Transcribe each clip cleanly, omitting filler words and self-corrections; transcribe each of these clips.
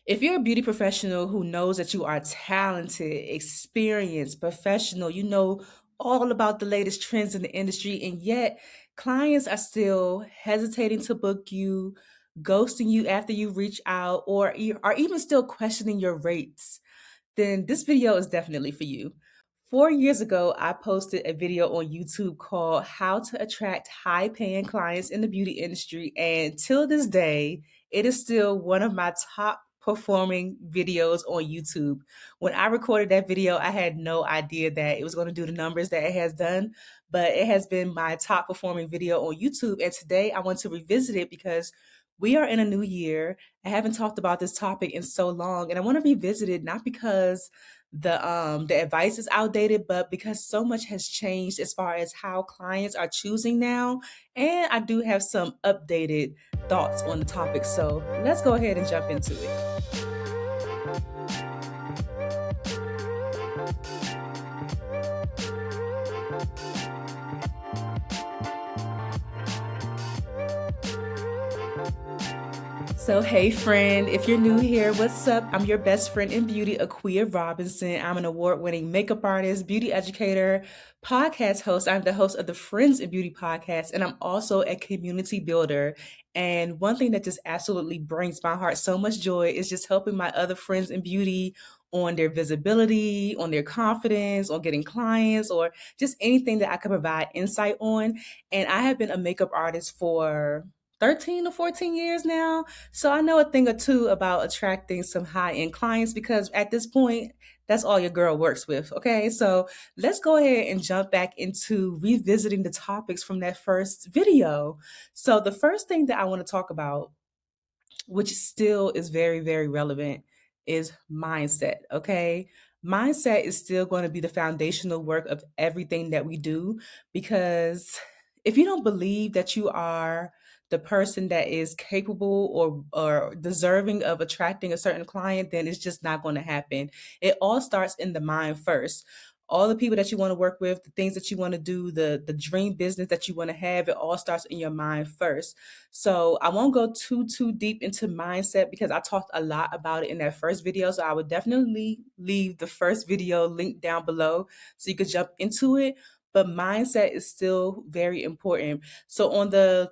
If you're a beauty professional who knows that you are talented, experienced, professional, you know all about the latest trends in the industry, and yet clients are still hesitating to book you, ghosting you after you reach out, or are even still questioning your rates, then this video is definitely for you. 4 years ago, I posted a video on YouTube called How to Attract High Paying Clients in the Beauty Industry. And till this day, it is still one of my top performing videos on YouTube. When I recorded that video, I had no idea that it was going to do the numbers that it has done, but it has been my top performing video on YouTube. And today I want to revisit it because we are in a new year. I haven't talked about this topic in so long, and I want to revisit it not because the advice is outdated, but because so much has changed as far as how clients are choosing now. And I do have some updated thoughts on the topic. So let's go ahead and jump into it. So, hey friend, if you're new here, what's up? I'm your best friend in beauty, Aquia Robinson. I'm an award winning makeup artist, beauty educator, podcast host. I'm the host of the Friends in Beauty podcast, and I'm also a community builder. And one thing that just absolutely brings my heart so much joy is just helping my other friends in beauty on their visibility, on their confidence, on getting clients, or just anything that I can provide insight on. And I have been a makeup artist for 13 or 14 years now. So I know a thing or two about attracting some high end clients because at this point, that's all your girl works with. Okay. So let's go ahead and jump back into revisiting the topics from that first video. So the first thing that I want to talk about, which still is very, very relevant, is mindset. Okay. Mindset is still going to be the foundational work of everything that we do because if you don't believe that you are the person that is capable or deserving of attracting a certain client, then it's just not going to happen. It all starts in the mind first. All the people that you want to work with, the things that you want to do, the dream business that you want to have, it all starts in your mind first. So I won't go too deep into mindset because I talked a lot about it in that first video. So I would definitely leave the first video linked down below so you could jump into it. But mindset is still very important. So on the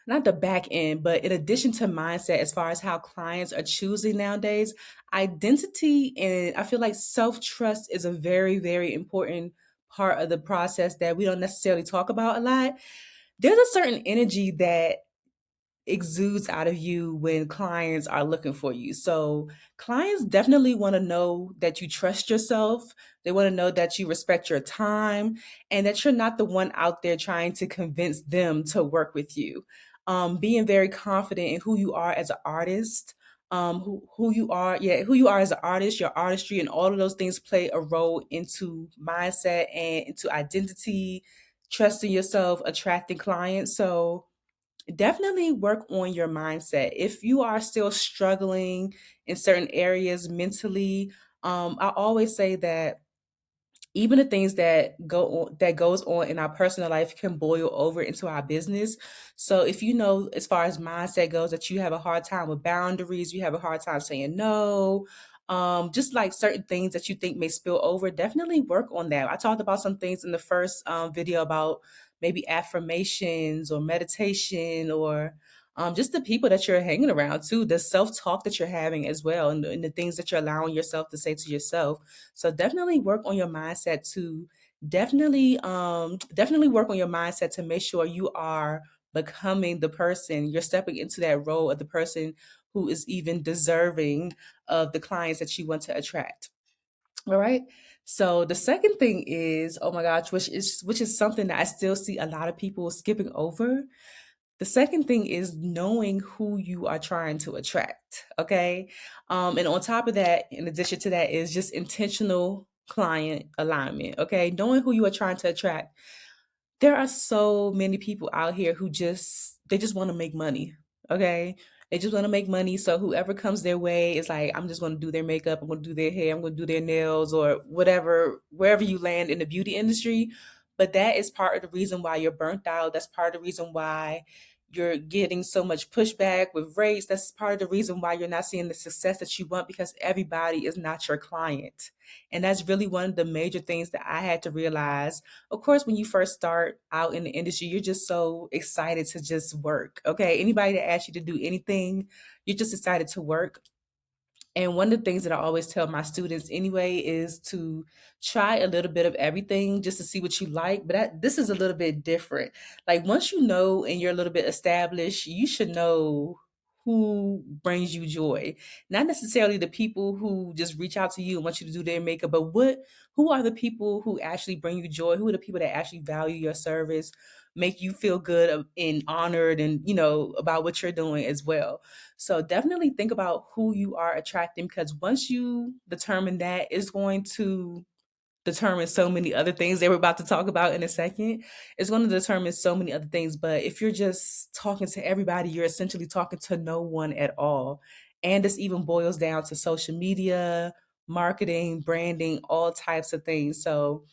not the back end, but in addition to mindset, as far as how clients are choosing nowadays, identity and I feel like self trust is a very, very important part of the process that we don't necessarily talk about a lot. There's a certain energy that exudes out of you when clients are looking for you. So, clients definitely want to know that you trust yourself. They want to know that you respect your time and that you're not the one out there trying to convince them to work with you. Being very confident in who you are as an artist, who you are, yeah, who you are as an artist, your artistry, and all of those things play a role into mindset and into identity, trusting yourself, attracting clients. So, definitely work on your mindset. If you are still struggling in certain areas mentally, I always say that even the things that goes on in our personal life can boil over into our business. So if you know as far as mindset goes that you have a hard time with boundaries, you have a hard time saying no, just like certain things that you think may spill over, definitely work on that. I talked about some things in the first video about maybe affirmations or meditation or just the people that you're hanging around too, the self-talk that you're having as well, and the things that you're allowing yourself to say to yourself. So definitely work on your mindset to definitely work on your mindset to make sure you are becoming the person, you're stepping into that role of the person who is even deserving of the clients that you want to attract. All right. So the second thing is, oh my gosh, which is something that I still see a lot of people skipping over. The second thing is knowing who you are trying to attract. Okay. And on top of that, in addition to that, is just intentional client alignment. Okay. Knowing who you are trying to attract. There are so many people out here who they just want to make money. Okay. They just want to make money. So whoever comes their way is like, I'm just going to do their makeup. I'm going to do their hair. I'm going to do their nails or whatever, wherever you land in the beauty industry. But that is part of the reason why you're burnt out. That's part of the reason why you're getting so much pushback with rates. That's part of the reason why you're not seeing the success that you want, because everybody is not your client. And that's really one of the major things that I had to realize. Of course, when you first start out in the industry, you're just so excited to just work. Okay. Anybody that asks you to do anything, you're just excited to work. And one of the things that I always tell my students anyway is to try a little bit of everything just to see what you like. But this is a little bit different. Like once you know and you're a little bit established, you should know who brings you joy. Not necessarily the people who just reach out to you and want you to do their makeup, but who are the people who actually bring you joy? Who are the people that actually value your service, make you feel good and honored and, about what you're doing as well. So definitely think about who you are attracting, because once you determine that, it's going to determine so many other things that we're about to talk about in a second. It's going to determine so many other things. But if you're just talking to everybody, you're essentially talking to no one at all. And this even boils down to social media, marketing, branding, all types of things. So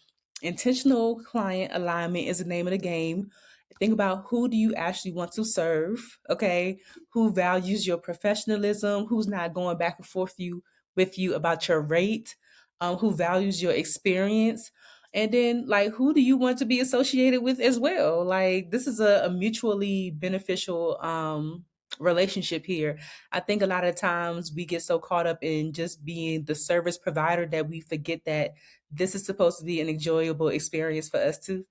intentional client alignment is the name of the game. Think about who do you actually want to serve, okay? Who values your professionalism, who's not going back and forth with you about your rate, who values your experience, and then like who do you want to be associated with as well. Like this is a mutually beneficial relationship here. I think a lot of times we get so caught up in just being the service provider that we forget that this is supposed to be an enjoyable experience for us too.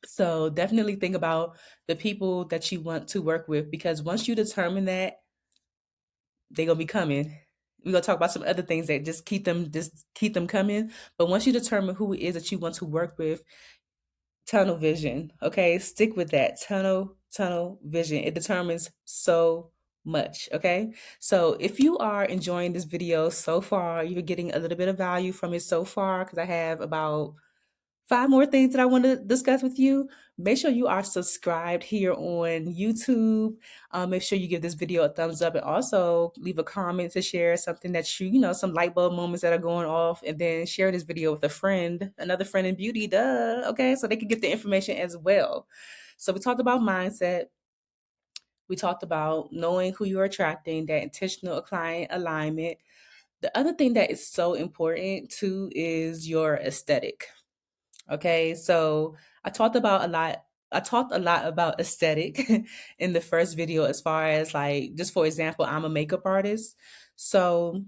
So definitely think about the people that you want to work with, because once you determine that, they're gonna be coming. We're gonna talk about some other things that just keep them coming. But once you determine who it is that you want to work with, tunnel vision. Okay, stick with that. Tunnel vision. It determines so much. Okay, so if you are enjoying this video so far, you're getting a little bit of value from it so far, because I have about five more things that I want to discuss with you. Make sure you are subscribed here on YouTube. Make sure you give this video a thumbs up, and also leave a comment to share something that some light bulb moments that are going off, and then share this video with a friend, another friend in beauty, duh. Okay, so they can get the information as well. So we talked about mindset. We talked about knowing who you're attracting, that intentional client alignment. The other thing that is so important too is your aesthetic. Okay, so I talked a lot about aesthetic in the first video, as far as like, just for example, I'm a makeup artist. So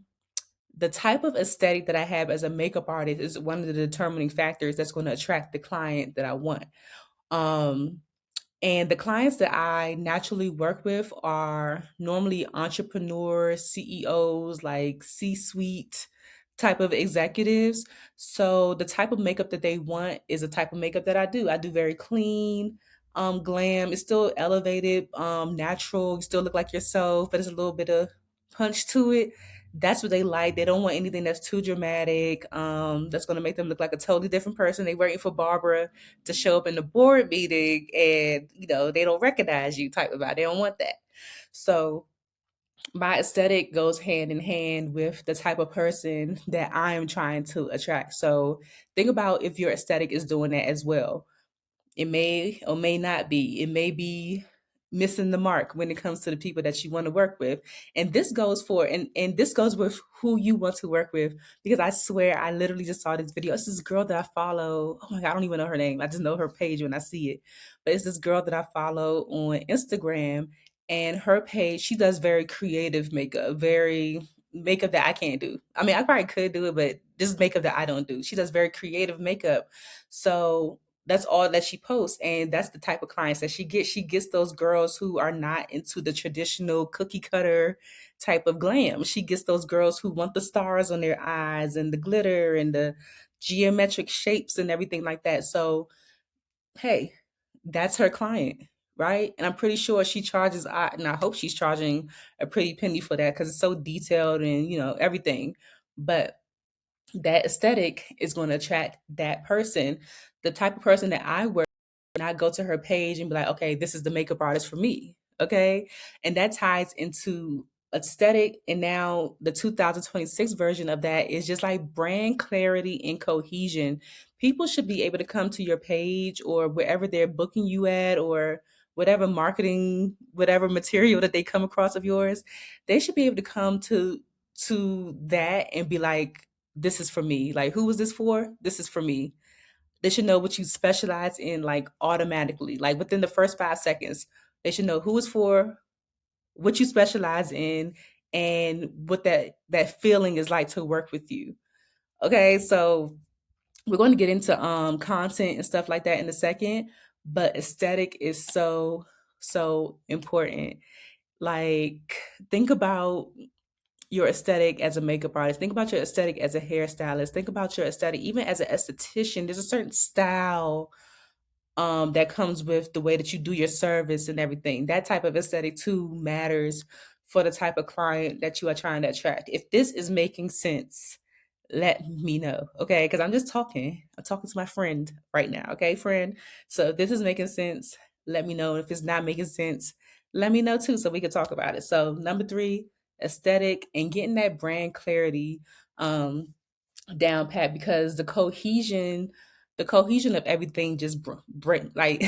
the type of aesthetic that I have as a makeup artist is one of the determining factors that's going to attract the client that I want. Um, and the clients that I naturally work with are normally entrepreneurs, CEOs, like C-suite type of executives. So the type of makeup that they want is a type of makeup that I do. I do very clean, glam. It's still elevated, natural. You still look like yourself, but it's a little bit of punch to it. That's what they like. They don't want anything that's too dramatic. That's going to make them look like a totally different person. They waiting for Barbara to show up in the board meeting, and they don't recognize you type of vibe. They don't want that. So my aesthetic goes hand in hand with the type of person that I am trying to attract. So think about if your aesthetic is doing that as well. It may or may not be. It may be missing the mark when it comes to the people that you want to work with. And this goes for and this goes with who you want to work with. Because I swear I literally just saw this video. It's this girl that I follow. Oh my God, I don't even know her name. I just know her page when I see it. But it's this girl that I follow on Instagram, and her page, she does very creative makeup, very makeup that I can't do. I mean, I probably could do it, but this is makeup that I don't do. She does very creative makeup. So that's all that she posts, and that's the type of clients that she gets. She gets those girls who are not into the traditional cookie cutter type of glam. She gets those girls who want the stars on their eyes and the glitter and the geometric shapes and everything like that. So hey, that's her client, right? And I'm pretty sure she charges, and I hope she's charging a pretty penny for that, because it's so detailed and everything. But that aesthetic is going to attract that person. The type of person that I work with, and I go to her page and be like, okay, this is the makeup artist for me. Okay. And that ties into aesthetic. And now the 2026 version of that is just like brand clarity and cohesion. People should be able to come to your page or wherever they're booking you at, or whatever marketing, whatever material that they come across of yours, they should be able to come to that and be like, this is for me. Like, who was this for? This is for me. They should know what you specialize in, like, automatically, like within the first 5 seconds. They should know who it's for, what you specialize in, and what that feeling is like to work with you. Okay, so we're going to get into content and stuff like that in a second, but aesthetic is so important. Like, think about your aesthetic as a makeup artist. Think about your aesthetic as a hairstylist. Think about your aesthetic even as an esthetician. There's a certain style that comes with the way that you do your service and everything. That type of aesthetic too matters for the type of client that you are trying to attract. If this is making sense, let me know, okay? Because I'm just talking. I'm talking to my friend right now, okay, friend? So if this is making sense, let me know. If it's not making sense, let me know too so we can talk about it. So, number three, aesthetic and getting that brand clarity. Down pat, because the cohesion of everything just bring like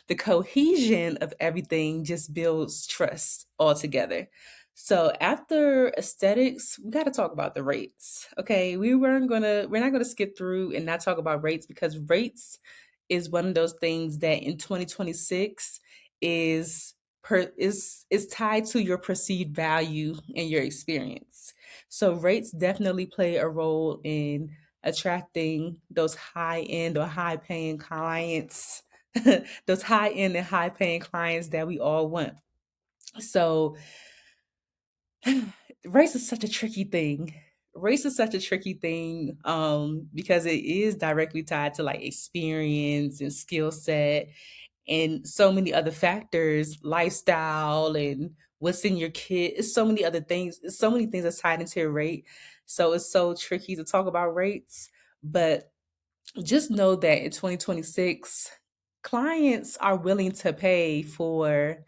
the cohesion of everything just builds trust altogether. So after aesthetics, we got to talk about the rates. Okay, we're not gonna skip through and not talk about rates, because rates is one of those things that in 2026 is is tied to your perceived value and your experience. So rates definitely play a role in attracting those high end or high paying clients, those high end and high paying clients that we all want. So race is such a tricky thing. Race is such a tricky thing, because it is directly tied to like experience and skill set and so many other factors, lifestyle and what's in your kid. It's so many other things. It's so many things that's tied into your rate. So it's so tricky to talk about rates. But just know that in 2026, clients are willing to pay for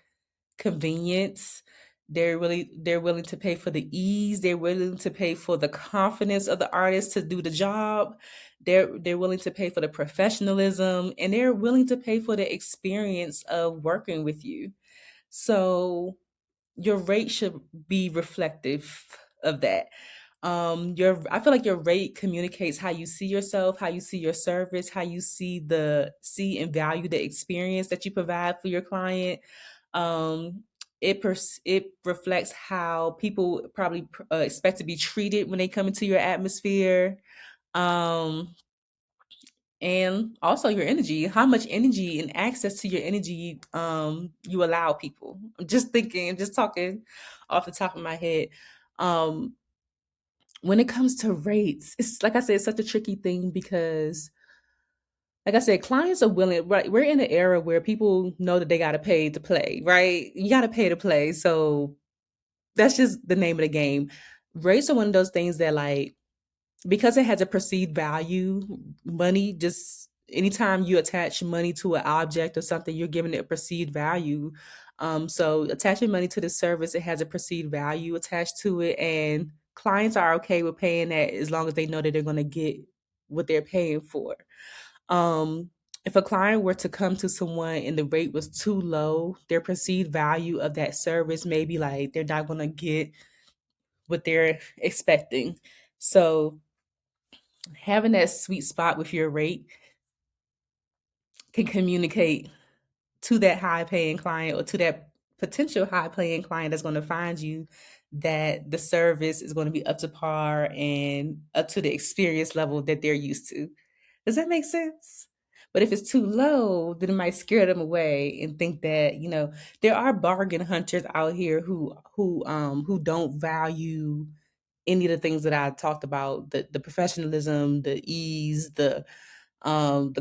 convenience. They're willing to pay for the ease. They're willing to pay for the confidence of the artist to do the job. They're willing to pay for the professionalism, and they're willing to pay for the experience of working with you. So your rate should be reflective of that. Your I feel like your rate communicates how you see yourself, how you see your service, how you see and value the experience that you provide for your client. um it reflects how people probably expect to be treated when they come into your atmosphere. um and also your energy, how much energy and access to your energy you allow people. I'm just thinking, I'm just talking off the top of my head. um when it comes to rates, it's like I said, it's such a tricky thing because, like I said, clients are willing, right? We're in an era where people know that they got to pay to play, right? You got to pay to play. So that's just the name of the game. Rates are one of those things that, like, because it has a perceived value, money just anytime you attach money to an object or something, you're giving it a perceived value. So attaching money to the service, it has a perceived value attached to it, and clients are okay with paying that as long as they know that they're going to get what they're paying for. Um, if a client were to come to someone and the rate was too low, their perceived value of that service may be like they're not going to get what they're expecting. So having that sweet spot with your rate can communicate to that high paying client or to that potential high paying client that's going to find you that the service is going to be up to par and up to the experience level that they're used to. Does that make sense? But if it's too low, then it might scare them away and think that, there are bargain hunters out here who don't value any of the things that I talked about, the professionalism, the ease, the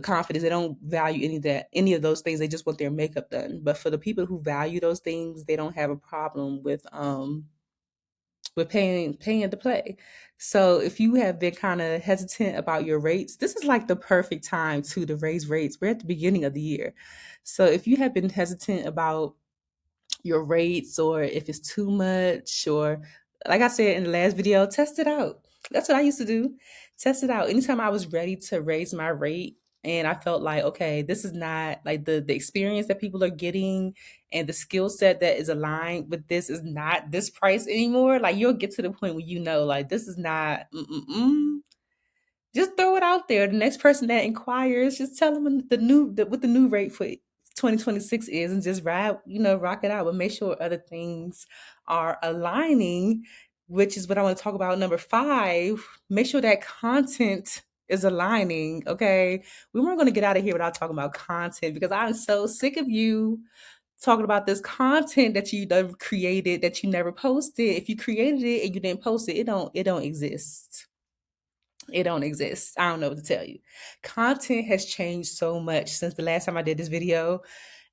confidence. They don't value any of those things. They just want their makeup done. But for the people who value those things, they don't have a problem with paying to play. So if you have been kind of hesitant about your rates, this is like the perfect time to raise rates. We're at the beginning of the year. So if you have been hesitant about your rates, or if it's too much, or like I said in the last video, test it out. That's what I used to do. Test it out. Anytime I was ready to raise my rate, And I felt like, okay, this is not like the experience that people are getting and the skill set that is aligned with this is not this price anymore. Like you'll get to the point where you know, like this is not. Just throw it out there. The next person that inquires, just tell them what the new rate for 2026 is, and just ride, rock it out. But make sure other things are aligning, which is what I want to talk about. Number five, make sure that content is aligning. Okay, we weren't going to get out of here without talking about content because I'm so sick of you talking about this content that you done created that you never posted. If you created it and you didn't post it, it don't exist. It don't exist. I don't know what to tell you. Content has changed so much since the last time I did this video,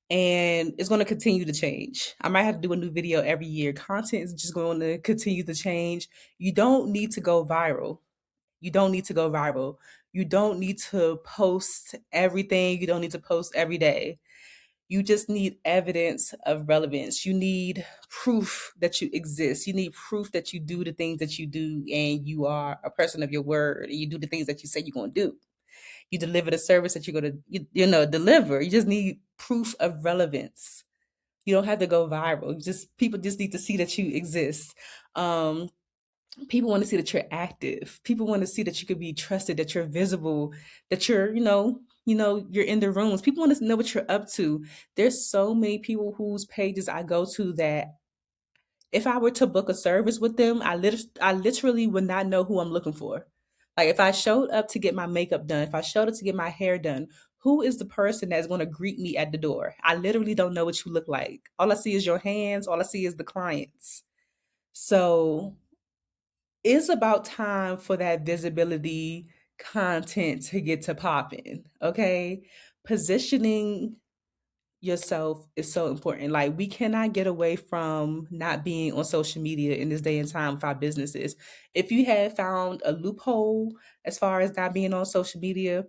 and it's going to continue to change. I might have to do a new video every year. Content is just going to continue to change. You don't need to go viral. You don't need to go viral. You don't need to post everything. You don't need to post every day. You just need evidence of relevance. You need proof that you exist. You need proof that you do the things that you do and you are a person of your word and you do the things that you say you're going to do. You deliver the service that you're going to deliver. You just need proof of relevance. You don't have to go viral. People just need to see that you exist. Um, People want to see that you're active. People want to see that you could be trusted, that you're visible, that you're in the rooms. People want to know what you're up to. There's so many people whose pages I go to that if I were to book a service with them, I literally would not know who I'm looking for. Like if I showed up to get my makeup done, if I showed up to get my hair done, who is the person that's going to greet me at the door? I literally don't know what you look like. All I see is your hands. All I see is the clients. So it's about time for that visibility content to get to popping. Okay. Positioning yourself is so important. Like we cannot get away from not being on social media in this day and time with our businesses. If you have found a loophole as far as not being on social media,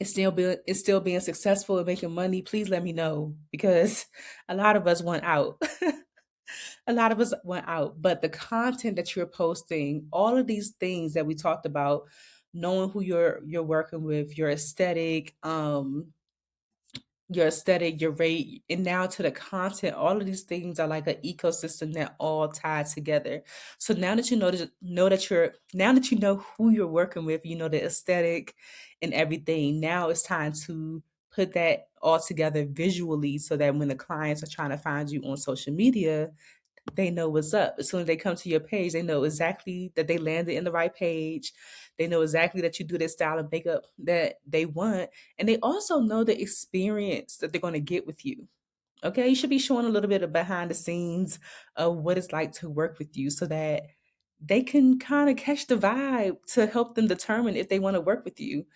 it's still being successful and making money, please let me know because a lot of us want out. A lot of us went out, but the content that you're posting, all of these things that we talked about, knowing who you're working with, your aesthetic, your rate, and now to the content, all of these things are like an ecosystem that all tie together. So now that you now that you know who you're working with, you know the aesthetic and everything. Now it's time to put that all together visually so that when the clients are trying to find you on social media, they know what's up. As soon as they come to your page, they know exactly that they landed in the right page. They know exactly that you do this style of makeup that they want. And they also know the experience that they're going to get with you. Okay. You should be showing a little bit of behind the scenes of what it's like to work with you so that they can kind of catch the vibe to help them determine if they want to work with you.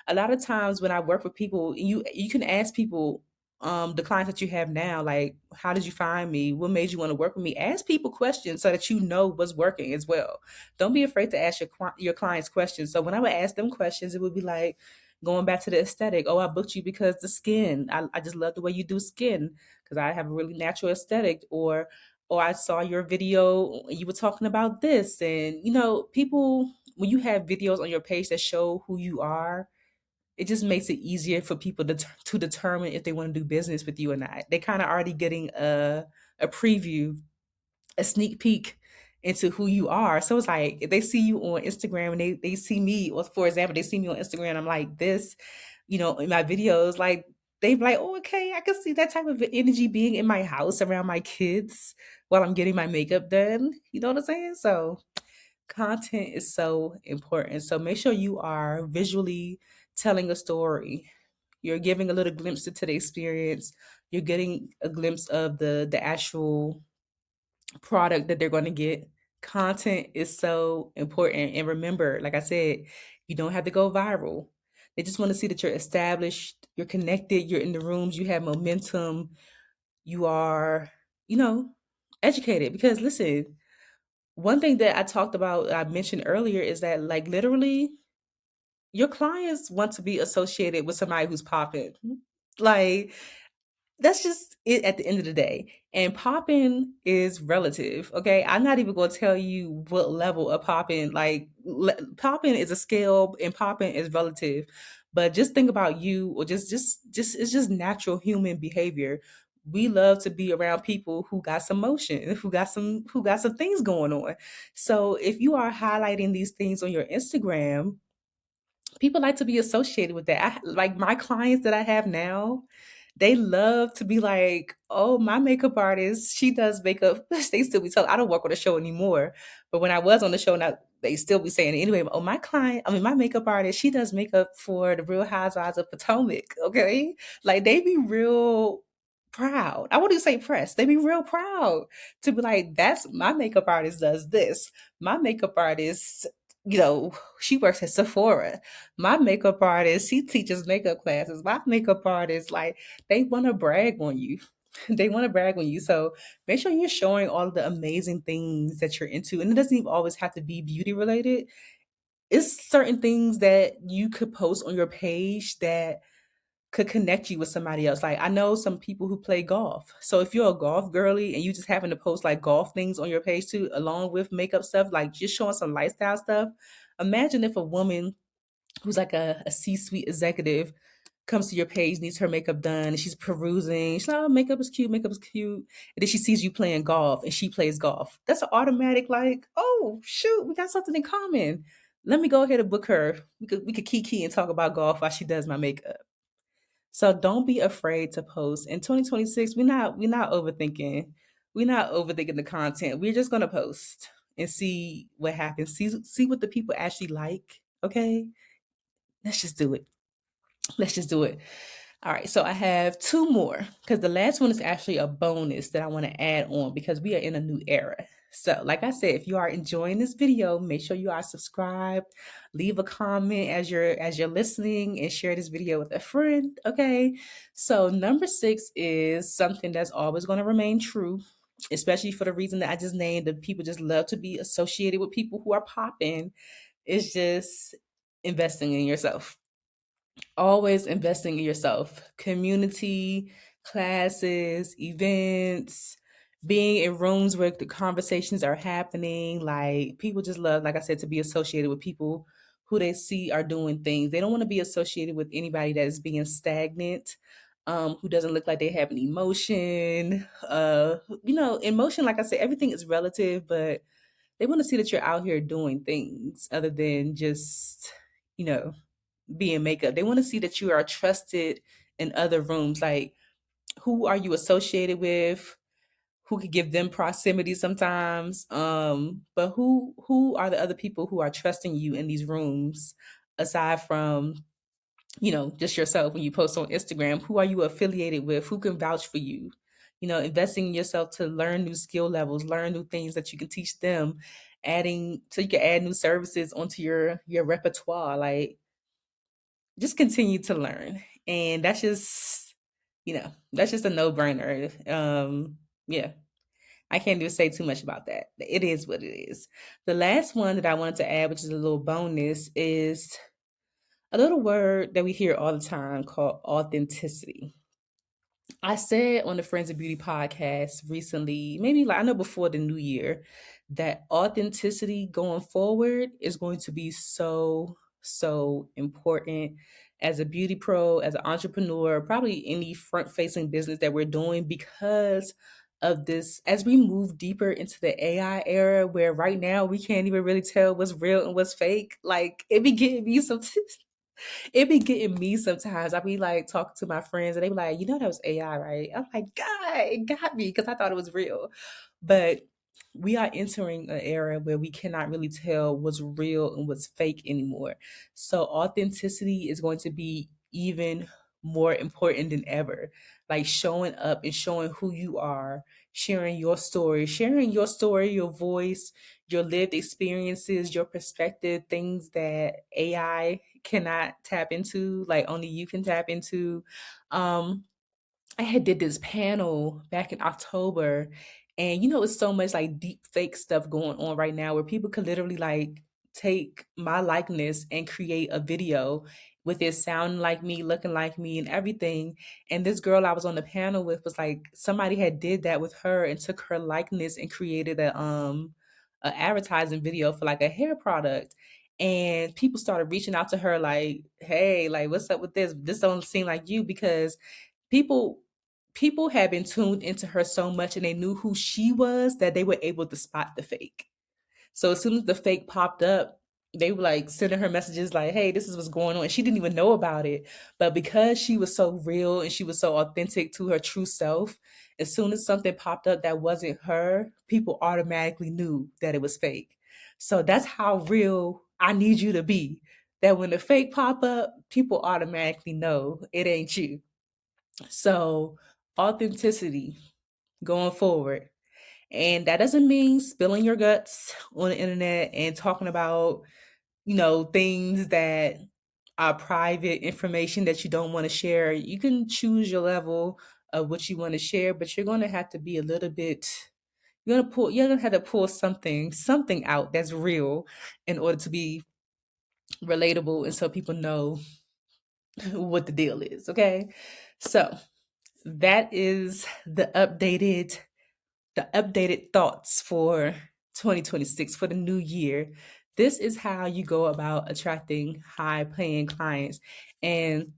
A lot of times when I work with people, you can ask people, the clients that you have now, like, how did you find me? What made you want to work with me? Ask people questions so that you know what's working as well. Don't be afraid to ask your clients questions. So when I would ask them questions, it would be like going back to the aesthetic. Oh, I booked you because the skin. I just love the way you do skin because I have a really natural aesthetic. Or I saw your video, you were talking about this. And, people, when you have videos on your page that show who you are, it just makes it easier for people to determine if they want to do business with you or not. They kind of already getting a preview, a sneak peek into who you are. So it's like if they see you on Instagram and they see me, or for example, they see me on Instagram, I'm like this, in my videos, like they be like, oh, okay, I can see that type of energy being in my house around my kids while I'm getting my makeup done. You know what I'm saying? So content is so important. So make sure you are visually telling a story. You're giving a little glimpse into the experience. You're getting a glimpse of the actual product that they're going to get. Content is so important. And remember, like I said, you don't have to go viral. They just want to see that you're established, you're connected, you're in the rooms, you have momentum, you are, you know, educated. Because listen, one thing that I mentioned earlier is that like literally your clients want to be associated with somebody who's popping. Like That's just it at the end of the day. And popping is relative. Okay. I'm not even going to tell you what level of popping, like popping is a scale and popping is relative. But just think about you or just, it's just natural human behavior. We love to be around people who got some motion, who got some things going on. So if you are highlighting these things on your Instagram, people like to be associated with that. Like my clients that I have now, they love to be like, "Oh, my makeup artist, she does makeup." They still be telling. I don't work on the show anymore, but when I was on the show, now they still be saying it anyway. Oh, my client, I mean, my makeup artist, she does makeup for the Real Housewives of Potomac. Okay, like they be real proud. I wouldn't say pressed. They be real proud to be like, "That's my makeup artist does this. My makeup artist." She works at Sephora. My makeup artist, she teaches makeup classes. My makeup artist, like, they want to brag on you. They want to brag on you. So make sure you're showing all of the amazing things that you're into. And it doesn't even always have to be beauty related. It's certain things that you could post on your page that could connect you with somebody else. Like I know some people who play golf. So if you're a golf girly and you just happen to post like golf things on your page too, along with makeup stuff, like just showing some lifestyle stuff. Imagine if a woman who's like a C-suite executive comes to your page, needs her makeup done, and she's perusing. She's like, oh, makeup is cute, makeup is cute. And then she sees you playing golf and she plays golf. That's an automatic, like, oh, shoot, we got something in common. Let me go ahead and book her. We could kiki and talk about golf while she does my makeup. So don't be afraid to post. In 2026, we're not overthinking. We're not overthinking the content. We're just gonna post and see what happens. See what the people actually like. Okay? Let's just do it. Let's just do it. All right, so I have two more because the last one is actually a bonus that I want to add on because we are in a new era. So, like I said, if you are enjoying this video, make sure you are subscribed, leave a comment as you're listening, and share this video with a friend. Okay. So, number 6 is something that's always going to remain true, especially for the reason that I just named. That people just love to be associated with people who are popping. It's just investing in yourself, always investing in yourself, community, classes, events, being in rooms where the conversations are happening. Like people just love, like I said, to be associated with people who they see are doing things. They don't want to be associated with anybody that is being stagnant, who doesn't look like they have an emotion. Emotion, like I said, everything is relative, but they want to see that you're out here doing things other than just, you know, be in makeup. They want to see that you are trusted in other rooms. Like, who are you associated with? Who could give them proximity sometimes? But who are the other people who are trusting you in these rooms aside from just yourself when you post on Instagram? Who are you affiliated with? Who can vouch for you? Investing in yourself to learn new skill levels, learn new things that you can teach them, adding so you can add new services onto your repertoire. Like just continue to learn. And that's just a no-brainer. Yeah, I can't do say too much about that. It is what it is. The last one that I wanted to add, which is a little bonus, is a little word that we hear all the time called authenticity. I said on the Friends of Beauty podcast recently, maybe like I know before the new year, that authenticity going forward is going to be so, so important as a beauty pro, as an entrepreneur, probably any front facing business that we're doing because of this. As we move deeper into the AI era, where right now we can't even really tell what's real and what's fake, like it be getting me some. It be getting me sometimes. I be like talking to my friends and they be like, that was AI, right? I'm like, God, it got me because I thought it was real. But we are entering an era where we cannot really tell what's real and what's fake anymore. So authenticity is going to be even more important than ever. Like showing up and showing who you are, sharing your story, your voice, your lived experiences, your perspective, things that AI cannot tap into, like only you can tap into. Um, I had did this panel back in October, and it's so much like deep fake stuff going on right now where people could literally like take my likeness and create a video with it sounding like me, looking like me, and everything. And this girl I was on the panel with was like, somebody had did that with her and took her likeness and created a advertising video for like a hair product. And people started reaching out to her like, hey, like what's up with this? This don't seem like you, because people people had been tuned into her so much and they knew who she was that they were able to spot the fake. So as soon as the fake popped up, they were like sending her messages like, hey, this is what's going on. And she didn't even know about it. But because she was so real and she was so authentic to her true self, as soon as something popped up that wasn't her, people automatically knew that it was fake. So that's how real I need you to be. That when the fake pop up, people automatically know it ain't you. So authenticity going forward. And that doesn't mean spilling your guts on the internet and talking about, things that are private information that you don't want to share. You can choose your level of what you want to share, but you're going to have to be a little bit, you're going to have to pull something out that's real in order to be relatable and so people know what the deal is. Okay. So that is the updated thoughts for 2026, for the new year. This is how you go about attracting high paying clients. And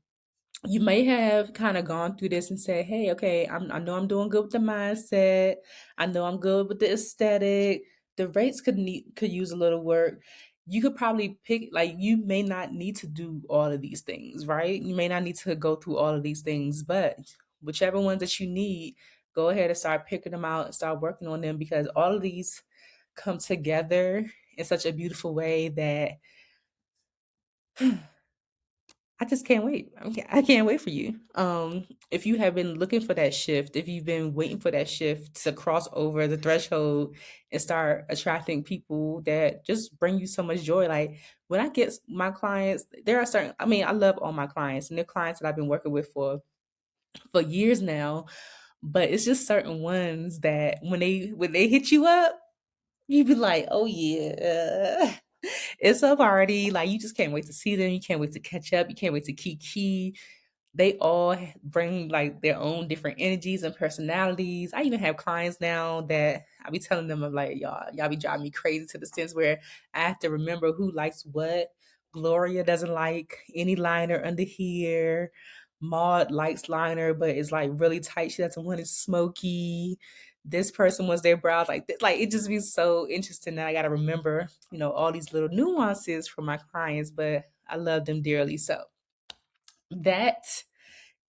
you may have kind of gone through this and said, hey, okay, I know I'm doing good with the mindset. I know I'm good with the aesthetic. The rates could use a little work. You could probably pick, like, you may not need to do all of these things, right? You may not need to go through all of these things, but whichever ones that you need, go ahead and start picking them out and start working on them, because all of these come together in such a beautiful way that I just can't wait. I can't wait for you. If you have been looking for that shift, if you've been waiting for that shift to cross over the threshold and start attracting people that just bring you so much joy. Like when I get my clients, there are certain, I mean, I love all my clients and they're clients that I've been working with for years now, but it's just certain ones that when they hit you up, you be like, oh yeah, it's a party. Like you just can't wait to see them. You can't wait to catch up. You can't wait to kiki. They all bring like their own different energies and personalities. I even have clients now that I be telling them, I'm like, y'all be driving me crazy, to the sense where I have to remember who likes what. Gloria doesn't like any liner under here. Maud likes liner, but it's like really tight. She doesn't want it smoky. This person wants their brows like this. Like it just be so interesting that I gotta remember, all these little nuances for my clients, but I love them dearly. So that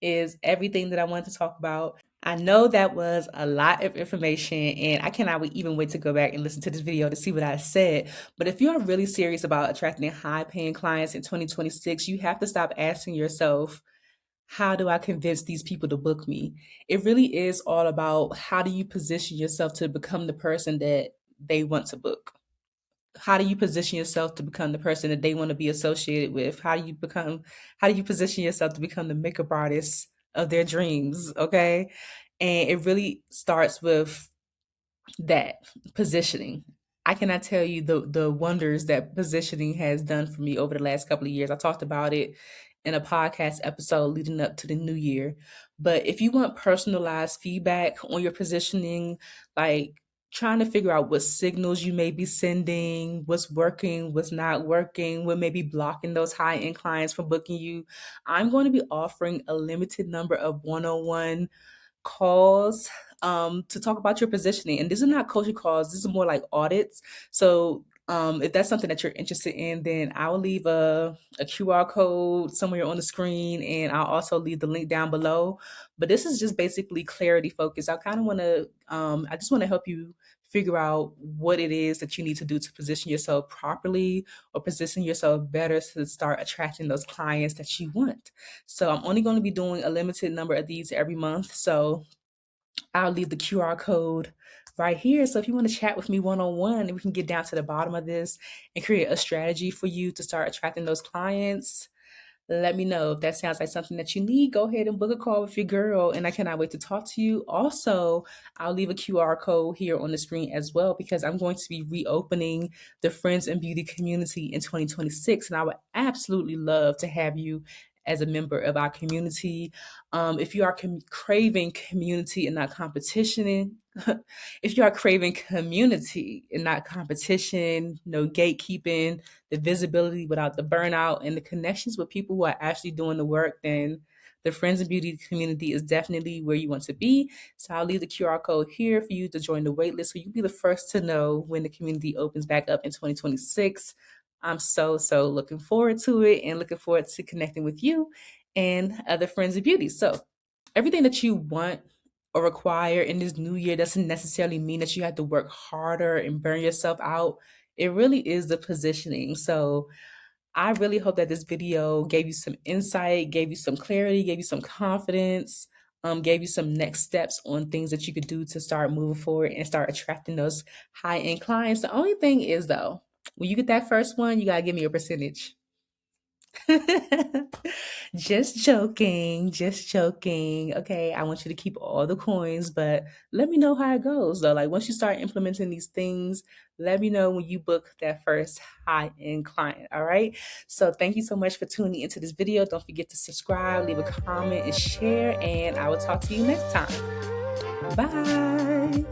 is everything that I wanted to talk about. I know that was a lot of information, and I cannot even wait to go back and listen to this video to see what I said. But if you are really serious about attracting high paying clients in 2026, you have to stop asking yourself, how do I convince these people to book me? It really is all about, how do you position yourself to become the person that they want to book? How do you position yourself to become the person that they want to be associated with? How do you position yourself to become the makeup artist of their dreams? Okay. And it really starts with that positioning. I cannot tell you the wonders that positioning has done for me over the last couple of years. I talked about it in a podcast episode leading up to the new year. But if you want personalized feedback on your positioning, like trying to figure out what signals you may be sending, what's working, what's not working, what may be blocking those high end clients from booking you, I'm going to be offering a limited number of one-on-one calls to talk about your positioning. And these are not coaching calls, this is more like audits. So if that's something that you're interested in, then I will leave a QR code somewhere on the screen, and I'll also leave the link down below. But this is just basically clarity focus. I just want to help you figure out what it is that you need to do to position yourself properly or position yourself better to start attracting those clients that you want. So I'm only going to be doing a limited number of these every month. So I'll leave the QR code right here. So if you want to chat with me one on one, we can get down to the bottom of this and create a strategy for you to start attracting those clients. Let me know if that sounds like something that you need. Go ahead and book a call with your girl, and I cannot wait to talk to you. Also, I'll leave a QR code here on the screen as well because I'm going to be reopening the Friends and Beauty community in 2026, and I would absolutely love to have you as a member of our community. If you are craving community and not competition, if you are craving community and not competition, no gatekeeping, the visibility without the burnout, and the connections with people who are actually doing the work, then the Friends and Beauty community is definitely where you want to be. So I'll leave the QR code here for you to join the waitlist so you'll be the first to know when the community opens back up in 2026. I'm so looking forward to it and looking forward to connecting with you and other Friends of Beauty. So everything that you want or require in this new year doesn't necessarily mean that you have to work harder and burn yourself out. It really is the positioning. So I really hope that this video gave you some insight, gave you some clarity, gave you some confidence, gave you some next steps on things that you could do to start moving forward and start attracting those high end clients. The only thing is, though, when you get that first one, you got to give me a percentage. Just joking, just joking. Okay, I want you to keep all the coins, but let me know how it goes though. Like once you start implementing these things, let me know when you book that first high-end client. All right. So thank you so much for tuning into this video. Don't forget to subscribe, leave a comment, and share. And I will talk to you next time. Bye.